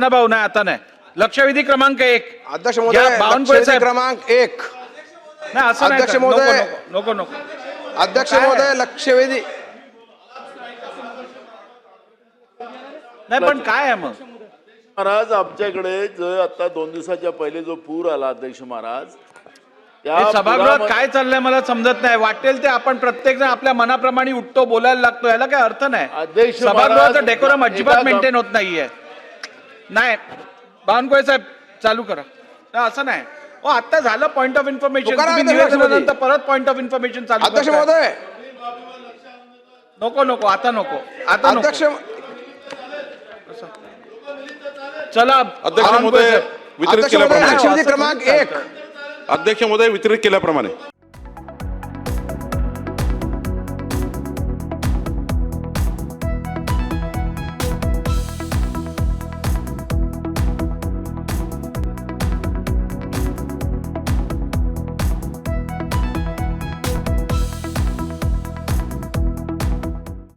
ना भाऊ नाही आता नाही. लक्षवेधी क्रमांक 1. अध्यक्ष महोदय, लक्षवेधी क्रमांक 1. नाही असं नाही अध्यक्ष का? महोदय, नको नको. अध्यक्ष काय? महोदय, लक्षवेधी. नाही पण काय आहे मग महाराज, आमच्याकडे जो आता 2 दिवसाच्या पहिले जो पूर आला अध्यक्ष महाराज, हे सभागृहात काय चाललंय मला समजत नाही. वाटेल ते आपण प्रत्येक जण आपल्या मनाप्रमाणे उठतो, बोलायला लागतो, याला काय अर्थ नाही. अध्यक्ष सभागृहाचं महाराज, डेकोरम अजिबात एका मेंटेन होत नाहीये. नाही बावनकुळे साहेब चालू करा. नाही, असं नाही. आता झालं पॉइंट ऑफ इन्फॉर्मेशन. निवेदनानंतर परत पॉइंट ऑफ इन्फॉर्मेशन चालू. अध्यक्ष महोदय, नको आता नको. आता अध्यक्ष चला अध्यक्ष महोदय वितरित अध्यक्ष महोदय, केल्याप्रमाणे लक्षवेधी क्रमांक 1. अध्यक्ष महोदय वितरित केल्याप्रमाणे